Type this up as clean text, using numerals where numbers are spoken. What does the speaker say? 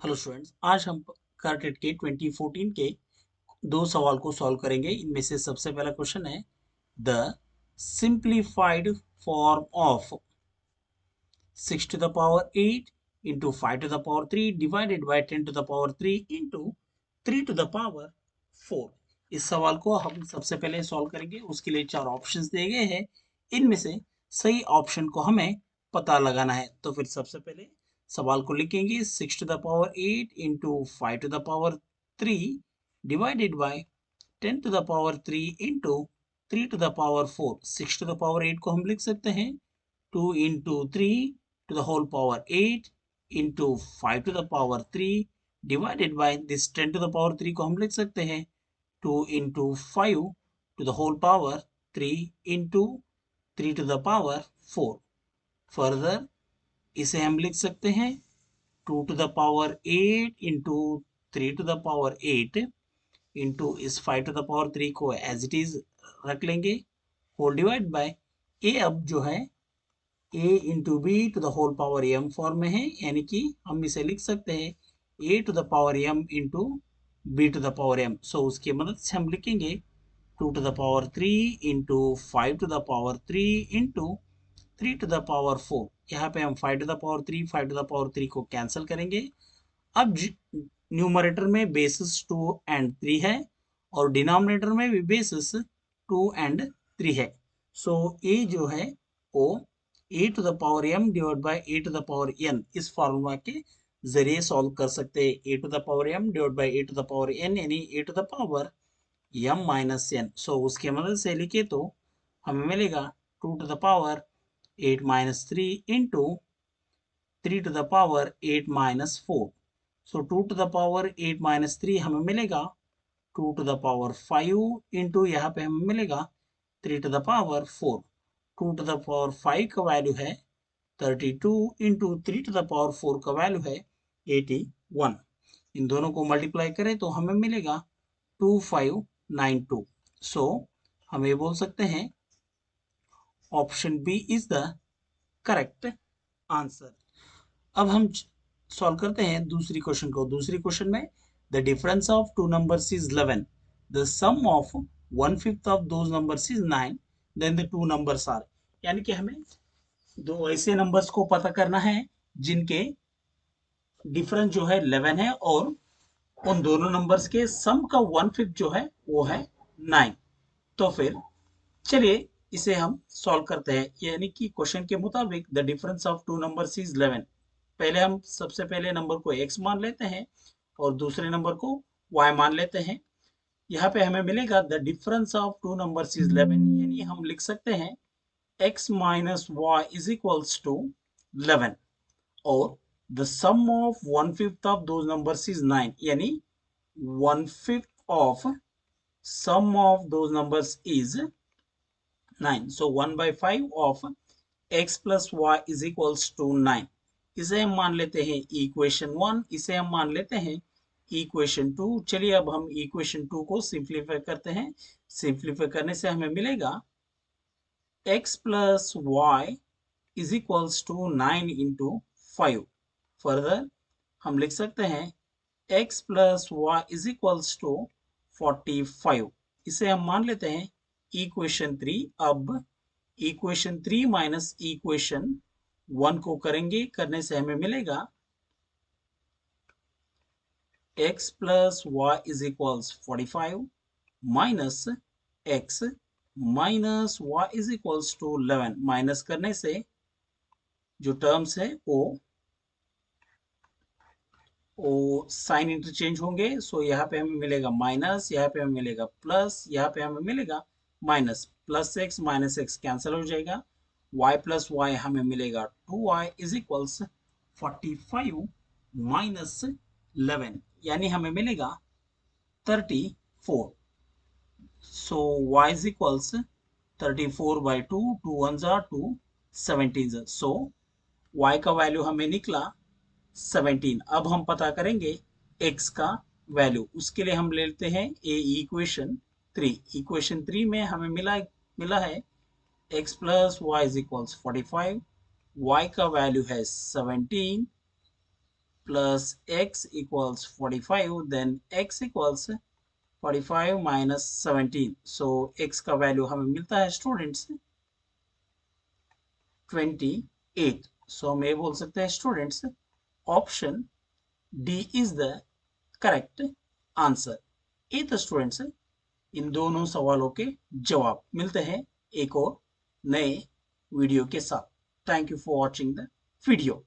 Hello students, आज हम कार्टेट के 2014 के दो सवाल को सॉल्व करेंगे। इनमें से सबसे पहला क्वेश्चन है the simplified form of 6 to the power 8 into 5 to the power 3 divided by 10 to the power 3 into 3 to the power 4। इस सवाल को हम सबसे पहले सॉल्व करेंगे। उसके लिए चार ऑप्शंस दिए गए हैं। इनमें से सही ऑप्शन को हमें पता लगाना है। तो फिर सबसे पहले सवाल को लिखेंगे 6 to the power 8 into 5 to the power 3 divided by 10 to the power 3 into 3 to the power 4। 6 to the power 8 को हम लिख सकते हैं 2 into 3 to the whole power 8 into 5 to the power 3 divided by this 10 to the power 3 को हम लिख सकते हैं 2 into 5 to the whole power 3 into 3 to the power 4। Further इसे हम लिख सकते हैं 2 to the power 8 into 3 to the power 8 into इस 5 to the power 3 को एज इट इज रख लेंगे होल डिवाइड बाय ए। अब जो है a into B to the whole power m form में है, यानी कि हम इसे लिख सकते हैं a to the power m into B to the power m। So उसकी मदद से हम लिखेंगे 2 to the power 3 into 5 to the power 3 into 3 to the power 4। यहाँ पे हम 5 to the power 3 5 to the power 3 को कैंसिल करेंगे। अब न्यूमरेटर में बेसिस 2 एंड 3 है और डिनोमिनेटर में भी बेसिस 2 एंड 3 है। सो a जो है वो a to the power m divide by a to the power n इस फार्मूला के जरिए सॉल्व कर सकते हैं। a to the power m divide by a to the power n यानी a to the power m minus n। So उसके मदद से लिखे तो हमें मिलेगा 2 to the power 8 minus 3 into 3 to the power 8 minus 4। So 2 to the power 8 minus 3 हमें मिलेगा 2 टू द पावर 5 इंटू यहाँ पे हमें मिलेगा 3 to the power 4। 2 to the power 5 का वैल्यू है 32 इंटू 3 टू द पावर 4 का वैल्यू है 81। इन दोनों को मल्टीप्लाई करें तो हमें मिलेगा 2592। सो हम ये बोल सकते हैं option B is the correct answer. अब हम सॉल्व करते हैं दूसरी क्वेश्चन को। दूसरी क्वेश्चन में the difference of two numbers is 11, the sum of 1/5 of those numbers is 9, then the two numbers are. यानी कि हमें दो ऐसे नंबर्स को पता करना है जिनके डिफरेंस जो है 11 है और उन दोनों नंबर्स के सम का 1/5 जो है वो है 9। तो फिर चलिए इसे हम सॉल्व करते हैं। यानी कि क्वेश्चन के मुताबिक the difference of two numbers is 11। पहले हम सबसे पहले नंबर को x मान लेते हैं और दूसरे नंबर को y मान लेते हैं। यहाँ पे हमें मिलेगा the difference of two numbers is 11, यानी हम लिख सकते हैं x minus y is equals to 11 और the sum of 1/5 of those numbers is 9, यानी 1/5 of sum of those numbers is 9। So 1/5 of x plus y is equals to 9। इसे हम मान लेते हैं इक्वेशन 1, इसे हम मान लेते हैं इक्वेशन 2। चलिए अब हम इक्वेशन 2 को सिंप्लीफाई करते हैं। सिंप्लीफाई करने से हमें मिलेगा x plus y is equals to 9 into 5। Further हम लिख सकते हैं x plus y is equals to 45। इसे हम मान लेते हैं इक्वेशन 3। अब इक्वेशन 3 माइनस इक्वेशन 1 को करेंगे, करने से हमें मिलेगा x plus y is equals 45 minus x minus y is equals to 11। Minus करने से जो टर्म्स है वो साइन इंटरचेंज होंगे। सो यहाँ पे हमें मिलेगा माइनस, यहाँ पे हमें मिलेगा प्लस, यहाँ पे हमें मिलेगा minus. Plus x minus x cancel हो जाएगा। y प्लस वाई हमें मिलेगा 2y इज इक्वल्स 45 माइनस 11, यानी हमें मिलेगा 34। सो y is equals 34/2, 2 1s are 2, 17s। So y का वैल्यू हमें निकला 17। अब हम पता करेंगे x का वैल्यू। उसके लिए हम लेते हैं इक्वेशन 3। इक्वेशन 3 में हमें मिला है x plus Y is equals 45, y का वैल्यू है 17 plus x equals 45, then x equals 45 minus 17. So x का वैल्यू हमें मिलता है स्टूडेंट्स 28. सो हम ये बोल सकते हैं students option D is the correct answer. ये तो स्टूडेंट्स इन दोनों सवालों के जवाब. मिलते हैं एक और नए वीडियो के साथ. Thank you for watching the video.